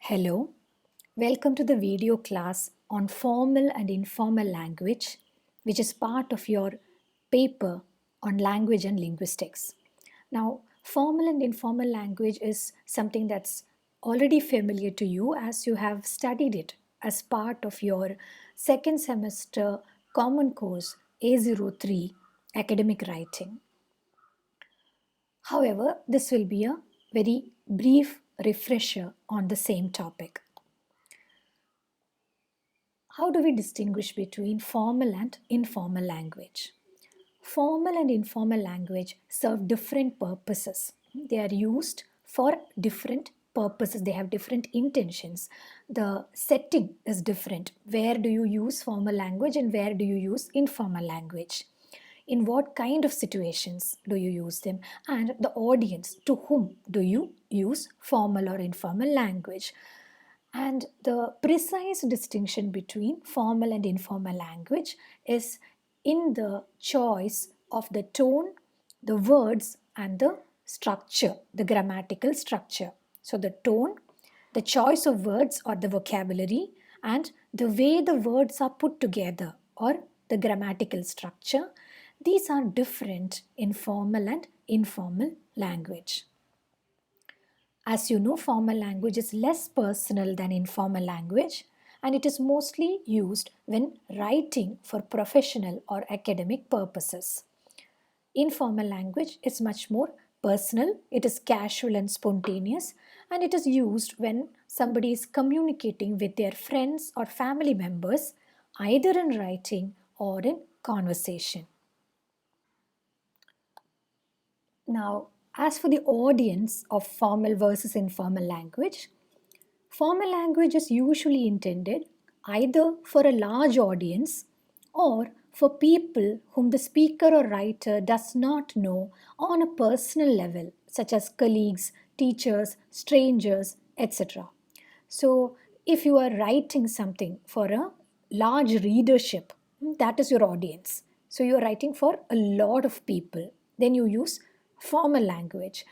Hello, welcome to the video class on formal and informal language, which is part of your paper on language and linguistics. Now, formal and informal language is something that's already familiar to you as you have studied it as part of your second semester common course A03 academic writing. However, this will be a very brief refresher on the same topic. How do we distinguish between formal and informal language? Formal and informal language serve different purposes. They are used for different purposes. They have different intentions. The setting is different. Where do you use formal language and where do you use informal language? In what kind of situations do you use them? And the audience, to whom do you use formal or informal language? And the precise distinction between formal and informal language is in the choice of the tone, the words, and the structure, the grammatical structure. So, the tone, the choice of words or the vocabulary, and the way the words are put together or the grammatical structure, these are different in formal and informal language. As you know, formal language is less personal than informal language, and it is mostly used when writing for professional or academic purposes. Informal language is much more personal, it is casual and spontaneous, and it is used when somebody is communicating with their friends or family members, either in writing or in conversation. Now, as for the audience of formal versus informal language, formal language is usually intended either for a large audience or for people whom the speaker or writer does not know on a personal level, such as colleagues, teachers, strangers, etc. So, if you are writing something for a large readership, that is your audience. So, you are writing for a lot of people, then you use formal language.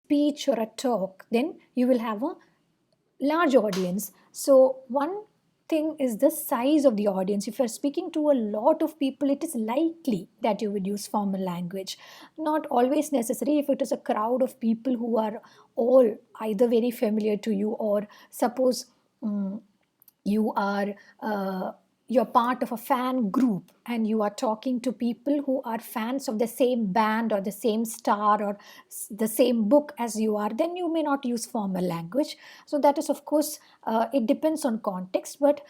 Speech or a talk, then you will have a large audience. So one thing is the size of the audience. If you're speaking to a lot of people, it is likely that you would use formal language. Not always necessary if it is a crowd of people who are all either very familiar to you, or suppose you are you're part of a fan group and you are talking to people who are fans of the same band or the same star or the same book as you are, then you may not use formal language. So that is, of course, it depends on context, but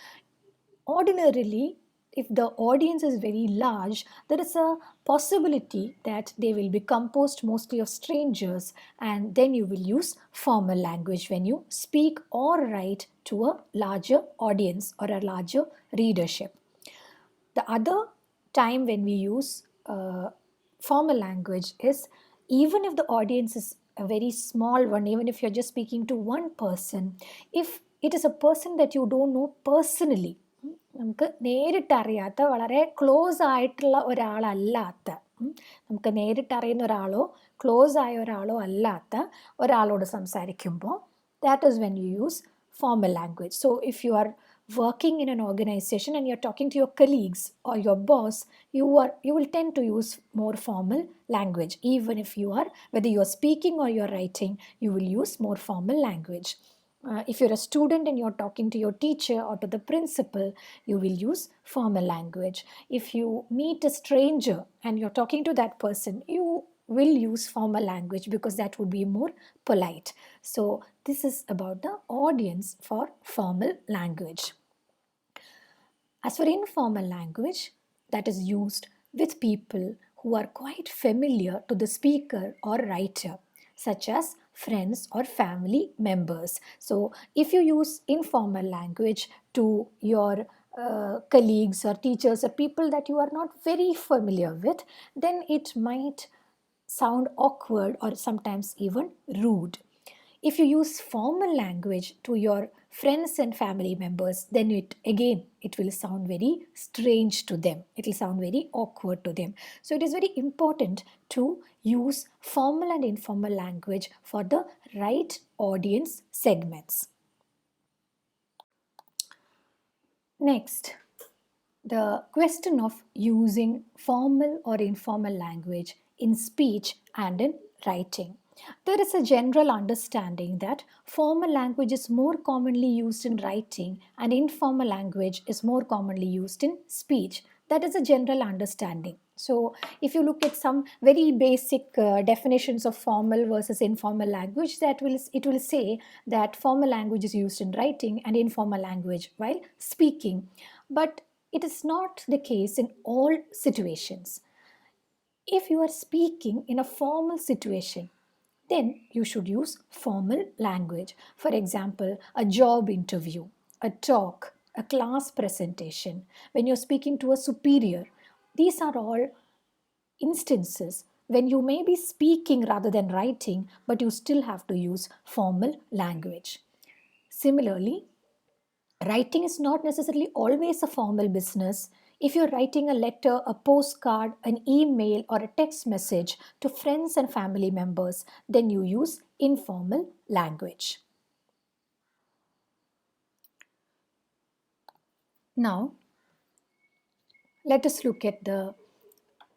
ordinarily, if the audience is very large, there is a possibility that they will be composed mostly of strangers, and then you will use formal language when you speak or write to a larger audience or a larger readership. The other time when we use formal language is even if the audience is a very small one, even if you're just speaking to one person, if it is a person that you don't know personally, നമുക്ക് നേരിട്ടറിയാത്ത വളരെ close ആയിട്ടുള്ള ഒരാളല്ലാത്ത, നമുക്ക് നേരിട്ടറിയുന്ന ഒരാളോ close ആയ ഒരാളോ അല്ലാത്ത ഒരാളോട് സംസാരിക്കുമ്പോൾ, that is when you use formal language. So if you are working in an organization and you're talking to your colleagues or your boss, you will tend to use more formal language. Even if you are, whether you are speaking or you are writing, you will use more formal language. If you're a student and you're talking to your teacher or to the principal, you will use formal language. If you meet a stranger and you're talking to that person, you will use formal language because that would be more polite. So this is about the audience for formal language. As for informal language, that is used with people who are quite familiar to the speaker or writer, such as friends or family members. So if you use informal language to your colleagues or teachers or people that you are not very familiar with, then it might sound awkward or sometimes even rude. If you use formal language to your friends and family members, then it will sound very strange to them. It will sound very awkward to them. So it is very important to use formal and informal language for the right audience segments. Next, the question of using formal or informal language in speech and in writing. There is a general understanding that formal language is more commonly used in writing and informal language is more commonly used in speech. That is a general understanding. So, if you look at some very basic definitions of formal versus informal language, it will say that formal language is used in writing and informal language while speaking. But it is not the case in all situations. If you are speaking in a formal situation, then you should use formal language. For example, a job interview, a talk, a class presentation, when you're speaking to a superior. These are all instances when you may be speaking rather than writing, but you still have to use formal language. Similarly, writing is not necessarily always a formal business. If you're writing a letter, a postcard, an email, or a text message to friends and family members, then you use informal language. Now, let us look at the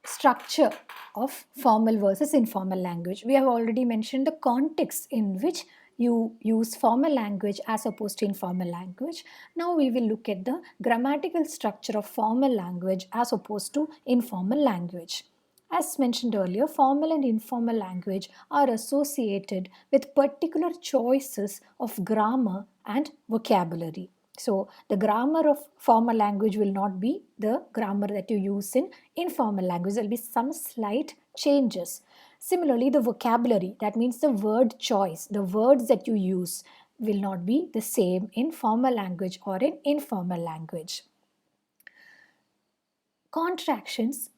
structure of formal versus informal language. We have already mentioned the context in which you use formal language as opposed to informal language. Now we will look at the grammatical structure of formal language as opposed to informal language. As mentioned earlier, formal and informal language are associated with particular choices of grammar and vocabulary. So the grammar of formal language will not be the grammar that you use in informal language. There will be some slight changes. Similarly, the vocabulary, that means the word choice, the words that you use will not be the same in formal language or in informal language. Contractions,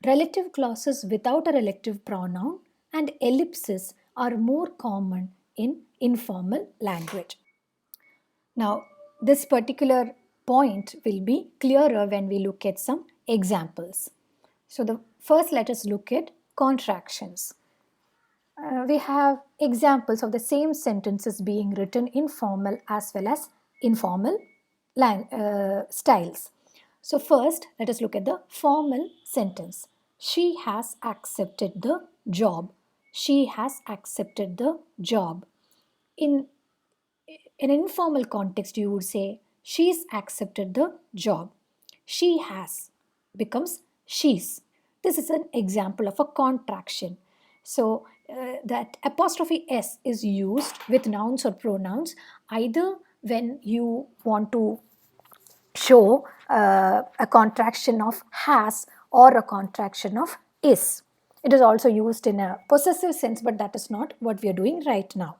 relative clauses without a relative pronoun, and ellipses are more common in informal language. Now, this particular point will be clearer when we look at some examples. So, first let us look at contractions. We have examples of the same sentences being written in formal as well as informal styles. So, first let us look at the formal sentence. She has accepted the job. She has accepted the job. In an informal context, you would say, she's accepted the job. She has becomes she's. This is an example of a contraction. So, that apostrophe S is used with nouns or pronouns either when you want to show a contraction of has or a contraction of is. It is also used in a possessive sense, but that is not what we are doing right now.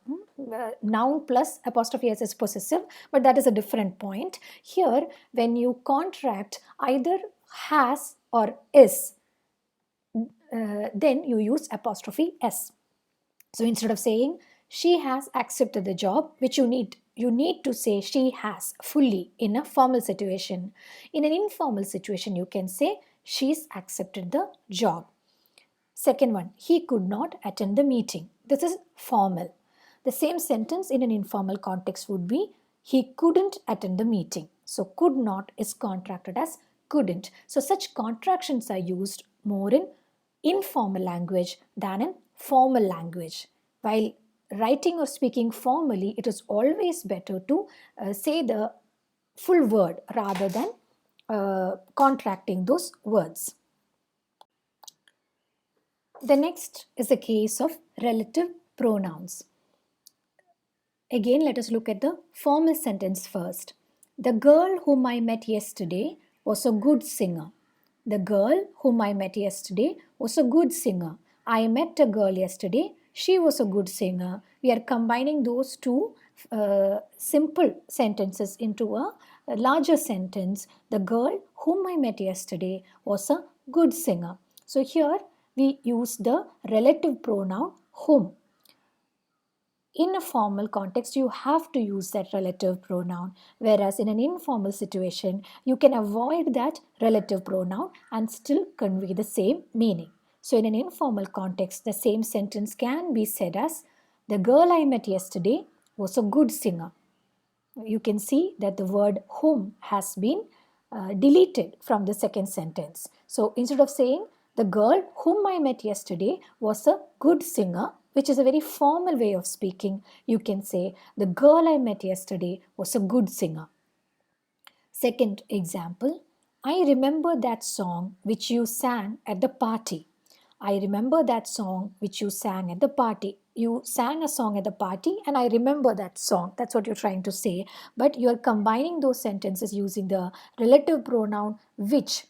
Noun plus apostrophe S is possessive, but that is a different point. Here, when you contract either has or is, then you use apostrophe S. So instead of saying she has accepted the job, which you need to say she has fully in a formal situation. In an informal situation, you can say she's accepted the job. Second one, he could not attend the meeting. This is formal. The same sentence in an informal context would be he couldn't attend the meeting. So could not is contracted as couldn't. So such contractions are used more in informal language than in formal language. While writing or speaking formally, it is always better to say the full word rather than contracting those words. The next is a case of relative pronouns. Again, let us look at the formal sentence first. The girl whom I met yesterday was a good singer. The girl whom I met yesterday was a good singer. I met a girl yesterday. She was a good singer. We are combining those two simple sentences into a larger sentence. The girl whom I met yesterday was a good singer. So here we use the relative pronoun whom. In a formal context, you have to use that relative pronoun, whereas in an informal situation, you can avoid that relative pronoun and still convey the same meaning. So, in an informal context, the same sentence can be said as, the girl I met yesterday was a good singer. You can see that the word whom has been deleted from the second sentence. So instead of saying the girl whom I met yesterday was a good singer, which is a very formal way of speaking, you can say the girl I met yesterday was a good singer. Second example, I remember that song which you sang at the party. I remember that song which you sang at the party. You sang a song at the party and I remember that song. That's what you're trying to say. But you're combining those sentences using the relative pronoun which.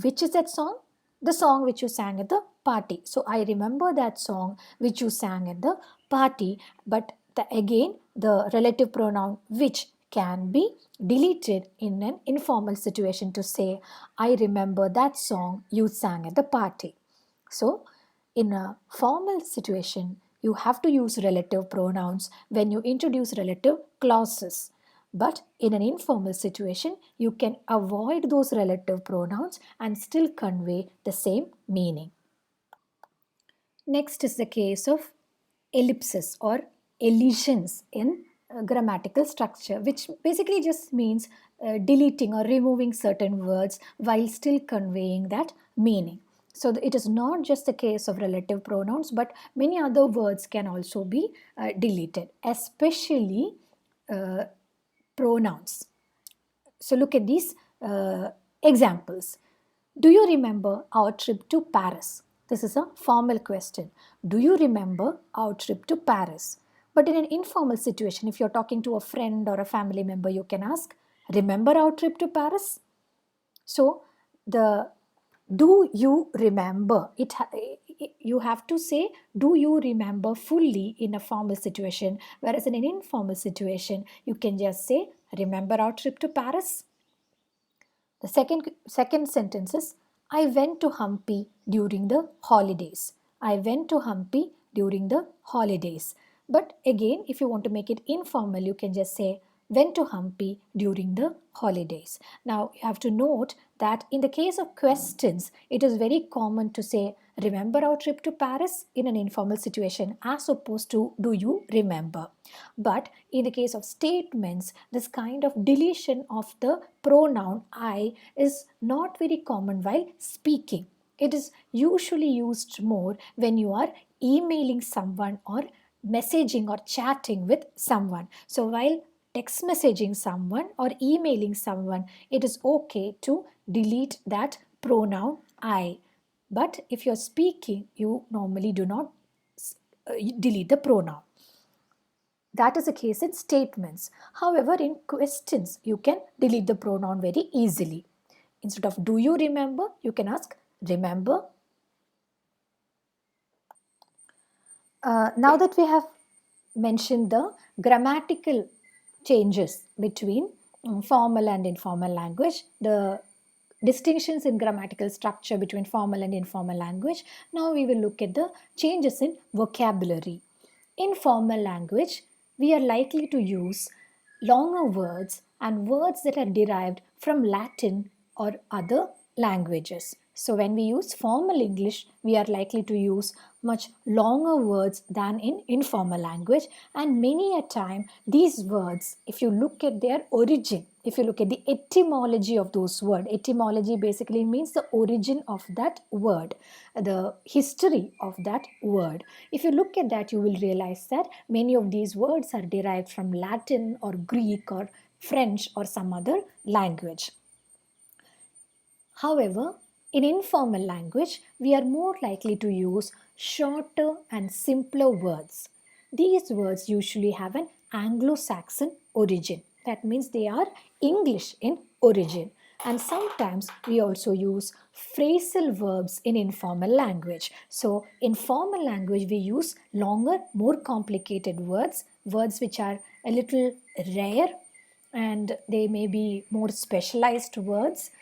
Which is that song? The song which you sang at the party. So I remember that song which you sang at the party. But again, the relative pronoun which can be deleted in an informal situation to say, I remember that song you sang at the party. So, in a formal situation, you have to use relative pronouns when you introduce relative clauses. But in an informal situation, you can avoid those relative pronouns and still convey the same meaning. Next is the case of ellipsis or elisions in grammatical structure, which basically just means deleting or removing certain words while still conveying that meaning. So it is not just the case of relative pronouns, but many other words can also be deleted, especially uh, pronouns. So look at these examples. Do you remember our trip to Paris? This is a formal question. Do you remember our trip to Paris? But in an informal situation, if you're talking to a friend or a family member, you can ask, remember our trip to Paris? So the do you remember you have to say do you remember fully in a formal situation, whereas in an informal situation you can just say remember our trip to Paris. The second sentence is, I went to Hampi during the holidays. I went to Hampi during the holidays. But again, if you want to make it informal, you can just say went to Hampi during the holidays. Now, you have to note that in the case of questions, it is very common to say, remember our trip to Paris in an informal situation as opposed to do you remember. But in the case of statements, this kind of deletion of the pronoun I is not very common while speaking. It is usually used more when you are emailing someone or messaging or chatting with someone. So while text messaging someone or emailing someone, it is okay to delete that pronoun I. But if you're speaking, you normally do not delete the pronoun. That is the case in statements. However, in questions, you can delete the pronoun very easily. Instead of do you remember, you can ask remember. Now that we have mentioned the grammatical changes between formal and informal language, the distinctions in grammatical structure between formal and informal language, now we will look at the changes in vocabulary. In formal language, we are likely to use longer words and words that are derived from Latin or other languages. So when we use formal English, we are likely to use much longer words than in informal language, and many a time these words, if you look at their origin, if you look at the etymology of those words, etymology basically means the origin of that word, the history of that word. If you look at that, you will realize that many of these words are derived from Latin or Greek or French or some other language. However, in informal language, we are more likely to use shorter and simpler words. These words usually have an Anglo-Saxon origin. That means they are English in origin. And sometimes we also use phrasal verbs in informal language. So in formal language, we use longer, more complicated words, words which are a little rare and they may be more specialized words,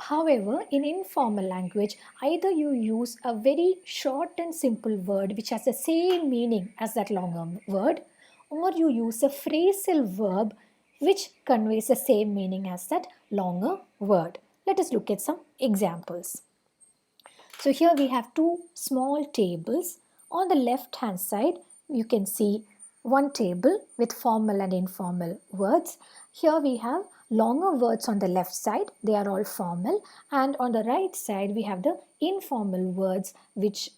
However, in informal language, either you use a very short and simple word which has the same meaning as that longer word, or you use a phrasal verb which conveys the same meaning as that longer word. Let us look at some examples. So here we have two small tables. On the left hand side, you can see one table with formal and informal words. Here we have longer words on the left side, they are all formal, and on the right side we have the informal words which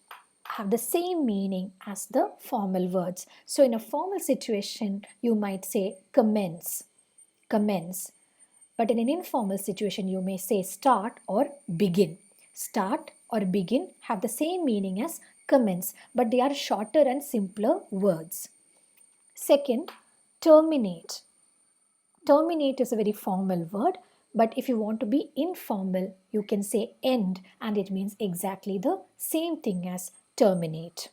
have the same meaning as the formal words. So in a formal situation, you might say commence, commence. But in an informal situation, you may say start or begin. Start or begin have the same meaning as commence, but they are shorter and simpler words. Second, terminate. Terminate is a very formal word, but if you want to be informal, you can say end, and it means exactly the same thing as terminate.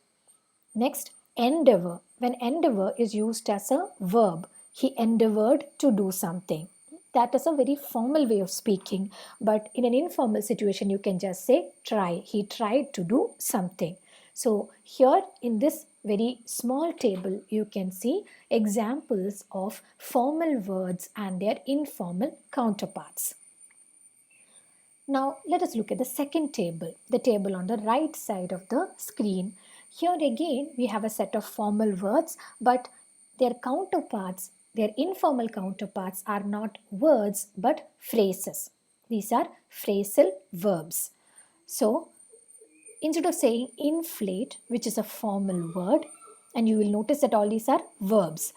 Next, endeavor. When endeavor is used as a verb, he endeavored to do something. That is a very formal way of speaking, but in an informal situation, you can just say try. He tried to do something. So here in this very small table, you can see examples of formal words and their informal counterparts. Now let us look at the second table, the table on the right side of the screen. Here again we have a set of formal words, but their counterparts, their informal counterparts are not words but phrases. These are phrasal verbs. So instead of saying inflate, which is a formal word, and you will notice that all these are verbs.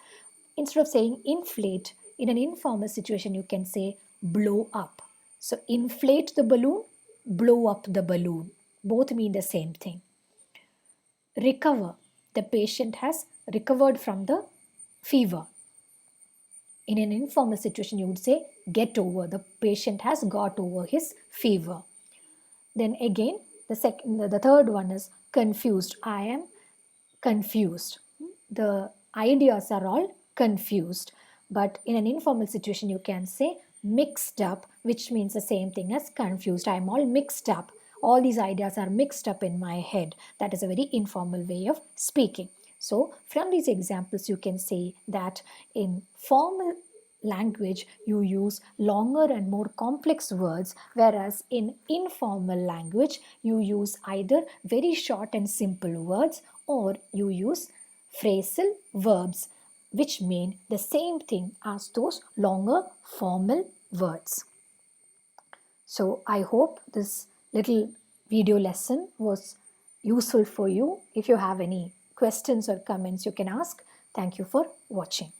Instead of saying inflate, in an informal situation, you can say blow up. So inflate the balloon, blow up the balloon. Both mean the same thing. Recover. The patient has recovered from the fever. In an informal situation, you would say get over. The patient has got over his fever. Then again, the third one is confused. I am confused. The ideas are all confused. But in an informal situation, you can say mixed up, which means the same thing as confused. I am all mixed up. All these ideas are mixed up in my head. That is a very informal way of speaking. So from these examples, you can say that in formal language, you use longer and more complex words, whereas in informal language, you use either very short and simple words or you use phrasal verbs, which mean the same thing as those longer formal words. So I hope this little video lesson was useful for you. If you have any questions or comments, you can ask. Thank you for watching.